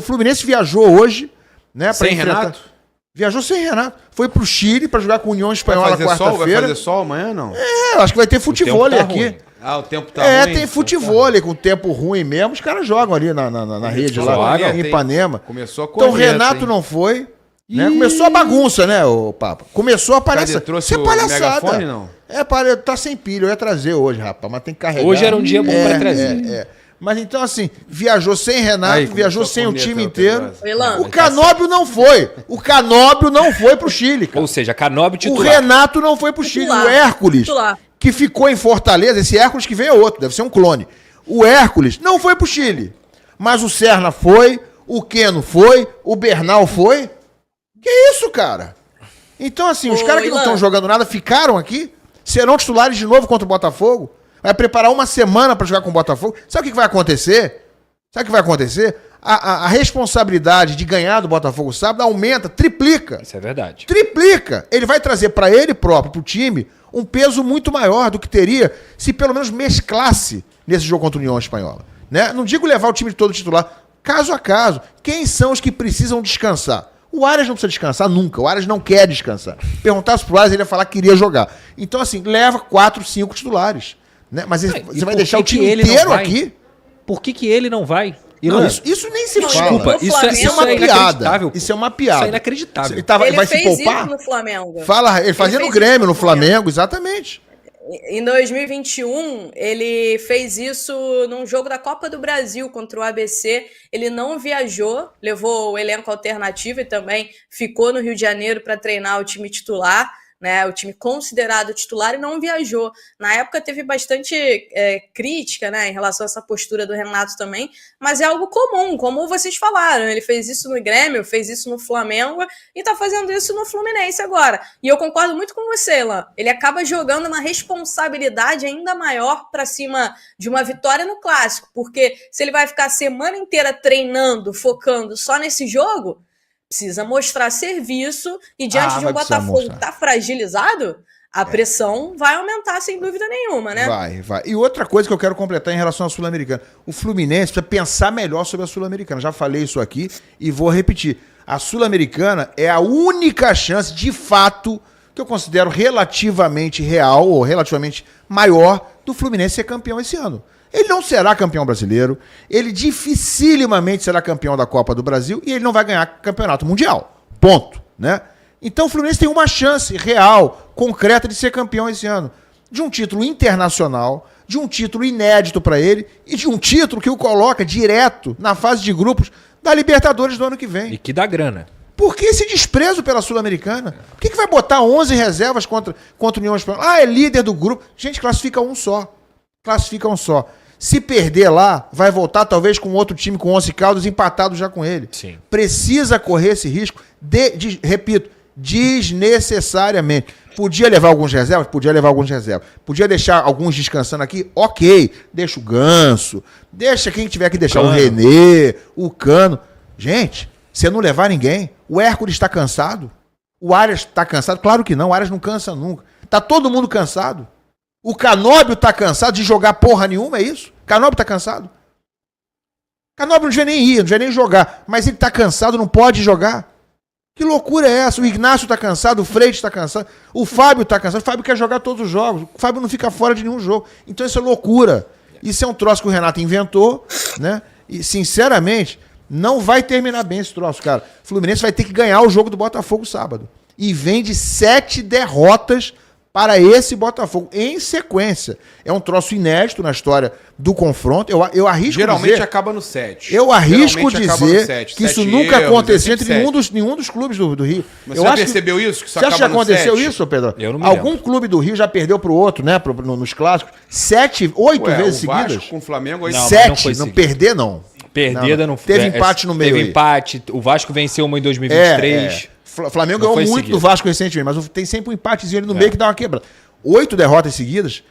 O Fluminense viajou hoje, né? Sem Renato? Viajou sem Renato. Foi pro Chile pra jogar com a União Espanhola Vai quarta-feira. fazer sol amanhã, não? Acho que vai ter futebol tá aqui. ruim. O tempo tá ruim. Tem futebol com tempo ruim mesmo. Os caras jogam ali na rede lá, em Ipanema. Começou a correr. Então o Renato não foi. Né? Começou a bagunça, né, o Papa? Começou a palhaçada. Trouxe o megafone, não? Tá sem pilha. Eu ia trazer hoje, rapaz, mas tem que carregar. Hoje era um dia bom pra trazer. Mas então, assim, viajou sem Renato, viajou sem o time inteiro. Elan, O Canóbio não foi. O Canóbio não foi pro Chile, cara. Ou seja, Canóbio titular. O Renato não foi pro Chile. Titular. O Hércules, Titular. que ficou em Fortaleza, esse Hércules que veio é outro, deve ser um clone. O Hércules não foi pro Chile. Mas o Serna foi, o Keno foi, o Bernal foi. Que isso, cara? Então, assim, os caras que não estão jogando nada ficaram aqui, serão titulares de novo contra o Botafogo. Vai preparar uma semana pra jogar com o Botafogo. Sabe o que vai acontecer? A responsabilidade de ganhar do Botafogo sábado aumenta, triplica. Isso é verdade. Triplica. Ele vai trazer pra ele próprio, pro time, um peso muito maior do que teria se pelo menos mesclasse nesse jogo contra a União Espanhola. Né? Não digo levar o time todo titular, caso a caso. Quem são os que precisam descansar? O Arias não precisa descansar nunca. O Arias não quer descansar. Perguntasse pro Arias, ele ia falar que queria jogar. Então, assim, leva 4, 5 titulares. Né? Mas você vai deixar o time inteiro aqui? Por que ele não vai? Não, isso nem se fala. Desculpa, isso é uma piada. Isso é uma piada. Isso é inacreditável. Ele vai fez se poupar? isso no Flamengo. Ele fazia no Grêmio, no Flamengo, exatamente. Em 2021, ele fez isso num jogo da Copa do Brasil contra o ABC. Ele não viajou, levou o elenco alternativo e também ficou no Rio de Janeiro para treinar o time titular, né, o time considerado titular, e não viajou. Na época teve bastante crítica, né, em relação a essa postura do Renato também, mas é algo comum, como vocês falaram. Ele fez isso no Grêmio, fez isso no Flamengo e tá fazendo isso no Fluminense agora. E eu concordo muito com você, Elan. Ele acaba jogando uma responsabilidade ainda maior para cima de uma vitória no Clássico, porque se ele vai ficar a semana inteira treinando, focando só nesse jogo, precisa mostrar serviço, e diante de um Botafogo que tá fragilizado, a pressão vai aumentar sem dúvida nenhuma, né? Vai. E outra coisa que eu quero completar em relação à Sul-Americana. O Fluminense precisa pensar melhor sobre a Sul-Americana. Já falei isso aqui e vou repetir. A Sul-Americana é a única chance, de fato, que eu considero relativamente real ou relativamente maior do Fluminense ser campeão esse ano. Ele não será campeão brasileiro, ele dificilmente será campeão da Copa do Brasil e ele não vai ganhar campeonato mundial. Ponto. Né? Então o Fluminense tem uma chance real, concreta, de ser campeão esse ano. De um título internacional, de um título inédito para ele e de um título que o coloca direto na fase de grupos da Libertadores do ano que vem. E que dá grana. Por que esse desprezo pela Sul-Americana? Por que vai botar 11 reservas contra o União Espanhola? É líder do grupo. Gente, classifica um só. Se perder lá, vai voltar talvez com outro time com 11 Caldas empatado já com ele. Sim. Precisa correr esse risco, repito, desnecessariamente. Podia levar alguns reservas? Podia deixar alguns descansando aqui? Ok. Deixa o Ganso, deixa quem tiver que deixar, o René, o Cano. Gente, você não levar ninguém. O Hércules está cansado? O Arias está cansado? Claro que não, o Arias não cansa nunca. Tá todo mundo cansado. O Canóbio tá cansado de jogar porra nenhuma, é isso? Canóbio tá cansado? Canóbio não devia nem ir, não devia nem jogar. Mas ele tá cansado, não pode jogar. Que loucura é essa? O Ignacio tá cansado, o Freire tá cansado, o Fábio tá cansado. O Fábio quer jogar todos os jogos. O Fábio não fica fora de nenhum jogo. Então isso é loucura. Isso é um troço que o Renato inventou, né? E, sinceramente, não vai terminar bem esse troço, cara. O Fluminense vai ter que ganhar o jogo do Botafogo sábado. E vem de 7 derrotas para esse Botafogo, em sequência. É um troço inédito na história do confronto. Eu arrisco Geralmente dizer, acaba no 7. Eu arrisco dizer que isso nunca aconteceu entre nenhum dos clubes do Rio. Mas você já percebeu isso? Que você acha que aconteceu isso, Pedro? Eu não me Algum lembro. clube do Rio já perdeu pro outro, né? nos clássicos. 8 vezes seguidas? Vasco com o Flamengo... Não, 7, não perder não. Perdida não foi. Teve empate no meio. Teve empate. O Vasco venceu uma em 2023. Flamengo ganhou muito seguido do Vasco recentemente, mas tem sempre um empatezinho ali no meio que dá uma quebrada. 8 derrotas seguidas,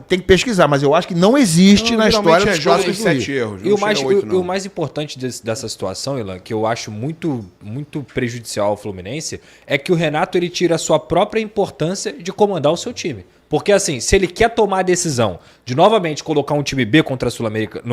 tem que pesquisar, mas eu acho que não existe na história dos clássicos do Rio. Erros, E o mais importante dessa situação, Ilan, que eu acho muito, muito prejudicial ao Fluminense, é que o Renato ele tira a sua própria importância de comandar o seu time. Porque assim, se ele quer tomar a decisão de novamente colocar um time B contra a Sul-Americana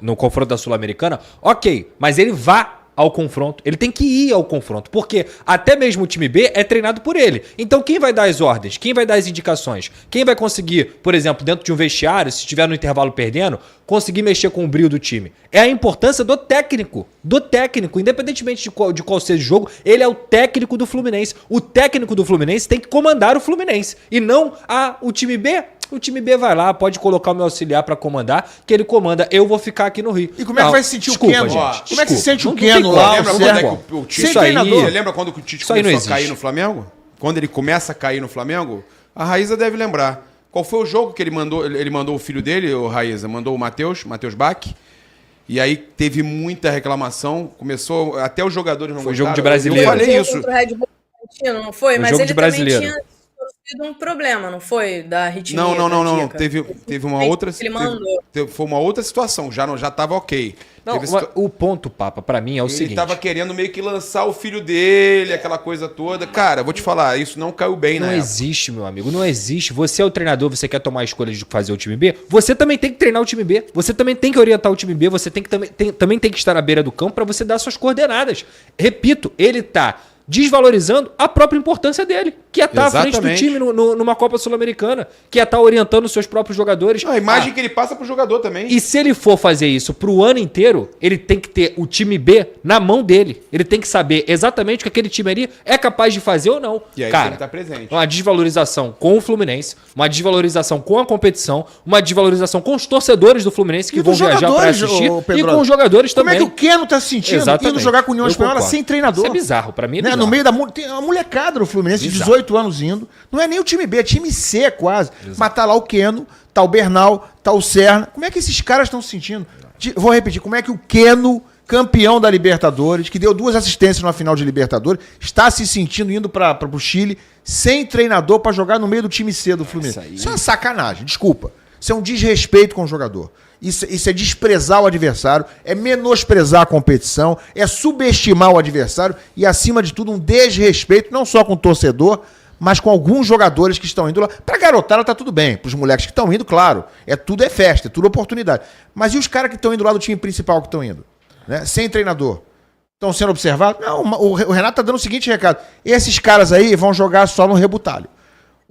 no confronto da Sul-Americana, ok, mas ele vá ao confronto. Ele tem que ir ao confronto. Porque até mesmo o time B é treinado por ele. Então quem vai dar as ordens? Quem vai dar as indicações? Quem vai conseguir, por exemplo, dentro de um vestiário, se estiver no intervalo perdendo, conseguir mexer com o brio do time? É a importância do técnico. Do técnico. Independentemente de qual seja o jogo, ele é o técnico do Fluminense. O técnico do Fluminense tem que comandar o Fluminense. E não o time B. O time B vai lá, pode colocar o meu auxiliar pra comandar, que ele comanda, eu vou ficar aqui no Rio. E como é que vai se sentir o Keno? Gente, como é que se sente o Não tem Keno como. lá? Lembra o quando é Sérgio? que o Tite... Sem Isso aí- treinador. Você lembra quando o Tite Isso aí não começou a cair existe. no Flamengo? Quando ele começa a cair no Flamengo, a Raíza deve lembrar. Qual foi o jogo que ele mandou o filho dele, o Raíza? Mandou o Matheus Bach. E aí teve muita reclamação. Começou... Até os jogadores não Foi gostaram. jogo de brasileiro. Eu falei Jogo isso. contra o Red Bull Bragantino, não foi? Foi Mas jogo ele de também brasileiro. tinha sofrido um problema, não foi? Da arritmia Não. cardíaca. Teve uma outra... Ele mandou. Foi uma outra situação. Já tava ok. Não, Teve mas o ponto, Papa, pra mim é o Ele seguinte. tava querendo meio que lançar o filho dele, aquela coisa toda. Cara, vou te falar, isso não caiu bem, Não né? existe, meu amigo, não existe. Você é o treinador, você quer tomar a escolha de fazer o time B, você também tem que treinar o time B, você também tem que orientar o time B, você tem que também tem que estar à beira do campo pra você dar suas coordenadas. Repito, ele tá desvalorizando a própria importância dele, que é estar à frente do Exatamente. time numa Copa Sul-Americana, que é estar orientando os seus próprios jogadores. A imagem que ele passa pro jogador também. E se ele for fazer isso pro ano inteiro, ele tem que ter o time B na mão dele. Ele tem que saber exatamente o que aquele time ali é capaz de fazer ou não. E aí Cara, ele tá presente. uma desvalorização com o Fluminense, uma desvalorização com a competição, uma desvalorização com os torcedores do Fluminense que E vão dos viajar pra jogadores, assistir ô, e Pedro. com os jogadores Como também. é que o Keno tá se sentindo Exatamente. indo jogar com a União Eu Espanhola concordo. sem treinador? Isso é bizarro, pra mim é Né? bizarro. No meio tem uma molecada do Fluminense, de Bizarro. 18 anos indo. Não é nem o time B, é time C quase. Mas tá lá o Keno, tá o Bernal, tá o Serna. Como é que esses caras estão se sentindo? Vou repetir, como é que o Keno, campeão da Libertadores, que deu 2 assistências na final de Libertadores, está se sentindo indo para o Chile sem treinador para jogar no meio do time C do Fluminense? Isso é uma sacanagem, desculpa. Isso é um desrespeito com o jogador. Isso é desprezar o adversário, é menosprezar a competição, é subestimar o adversário e, acima de tudo, um desrespeito não só com o torcedor, mas com alguns jogadores que estão indo lá. Pra garotada tá tudo bem, pros moleques que estão indo, claro. Tudo é festa, é tudo oportunidade. Mas e os caras que estão indo lá do time principal que estão indo? Né? Sem treinador. Estão sendo observados? Não, o Renato tá dando o seguinte recado. Esses caras aí vão jogar só no rebutalho.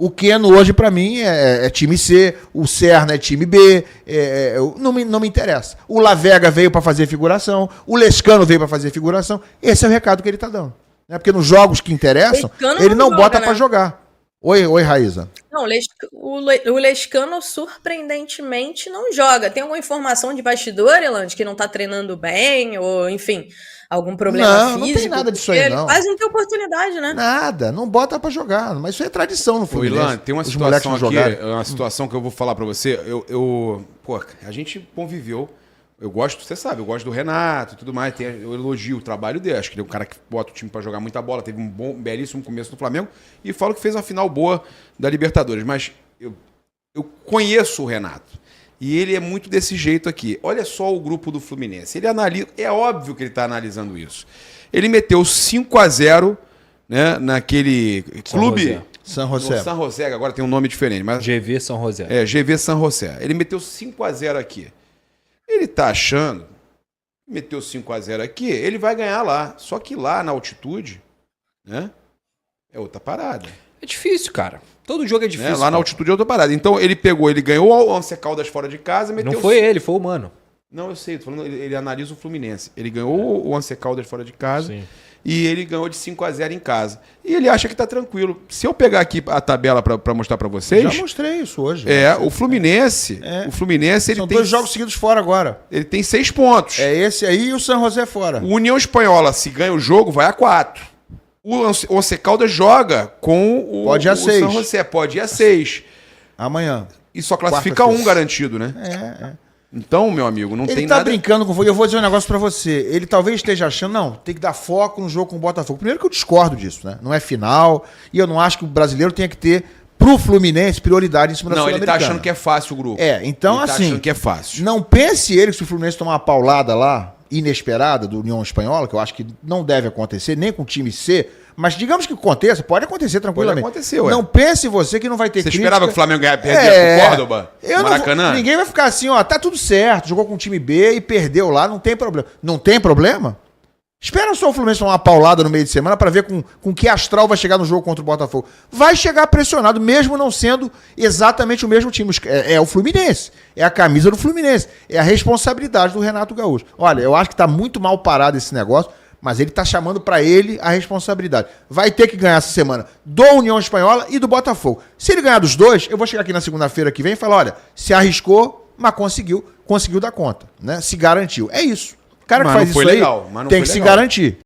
O Keno hoje, pra mim, é time C, o Serna é time B, não me interessa. O Lavega veio pra fazer figuração, o Lescano veio pra fazer figuração. Esse é o recado que ele tá dando. Né? Porque nos jogos que interessam, Lescano ele não não joga, bota né? pra jogar. Oi, Raíza. Não, o Lescano surpreendentemente não joga. Tem alguma informação de bastidor, Elange, que não tá treinando bem, ou enfim, algum problema Não físico? tem nada disso aí, Porque não. Ele quase não tem oportunidade, né? Nada, não bota pra jogar. Mas isso é tradição no Ô, Fluminense. Ilan, tem uma Os moleques situação não aqui, jogarem. uma situação que eu vou falar pra você. Pô, a gente conviveu. Eu gosto, você sabe, eu gosto do Renato e tudo mais. Eu elogio o trabalho dele. Acho que ele é um cara que bota o time pra jogar muita bola. Teve um belíssimo começo no Flamengo. E falo que fez uma final boa da Libertadores. Mas eu conheço o Renato. E ele é muito desse jeito aqui. Olha só o grupo do Fluminense. Ele analisa. É óbvio que ele tá analisando isso. Ele meteu 5-0, né, naquele clube. José. San No José. San José, agora tem um nome diferente. Mas GV São José. GV San José. Ele meteu 5-0 aqui. Ele tá achando, meteu 5-0 aqui, ele vai ganhar lá. Só que lá na altitude, né, é outra parada. É difícil, cara. Todo jogo é Né? difícil. Lá na cara. altitude é outra parada. Então ele ganhou o Once Caldas fora de casa, meteu... Não foi ele, foi o Mano. Não, eu sei, tô falando, ele analisa o Fluminense. Ele ganhou o Once Caldas fora de casa. Sim. E ele ganhou de 5-0 em casa. E ele acha que tá tranquilo. Se eu pegar aqui a tabela pra mostrar pra vocês... Já mostrei isso hoje. o Fluminense... O Fluminense, ele São tem... 2 jogos seguidos fora agora. Ele tem 6 pontos. É esse aí e o San José fora. O União Espanhola, se ganha o jogo, vai a 4. O Once Caldas joga com o, Pode ir a o 6. San José, pode ir a 6. Amanhã. E só classifica Quarta-feira. um garantido, né? Então, meu amigo, não Ele tem tá nada... brincando com fogo. Eu vou dizer um negócio pra você. Ele talvez esteja achando, não, tem que dar foco no jogo com o Botafogo. Primeiro que eu discordo disso, né? Não é final. E eu não acho que o brasileiro tenha que ter, pro Fluminense, prioridade em cima da Não, ele tá Sul-Americana. achando que é fácil o grupo. Então ele tá assim, achando que é fácil. não pense ele que se o Fluminense tomar uma paulada lá, inesperada, do União Espanhola, que eu acho que não deve acontecer, nem com o time C, mas digamos que aconteça, pode acontecer tranquilamente. acontecer, ué. Não pense você que não vai ter Você crítica. esperava que o Flamengo perdesse pro Córdoba? Eu Maracanã? ninguém vai ficar assim, ó, tá tudo certo, jogou com o time B e perdeu lá, não tem problema. Não tem problema? Espera só o Fluminense tomar uma paulada no meio de semana para ver com que astral vai chegar no jogo contra o Botafogo. Vai chegar pressionado, mesmo não sendo exatamente o mesmo time. É o Fluminense. É a camisa do Fluminense. É a responsabilidade do Renato Gaúcho. Olha, eu acho que tá muito mal parado esse negócio, mas ele tá chamando para ele a responsabilidade. Vai ter que ganhar essa semana do União Espanhola e do Botafogo. Se ele ganhar dos dois, eu vou chegar aqui na segunda-feira que vem e falar, olha, se arriscou, mas conseguiu dar conta, né? Se garantiu. É isso. O cara que faz isso aí tem que se garantir.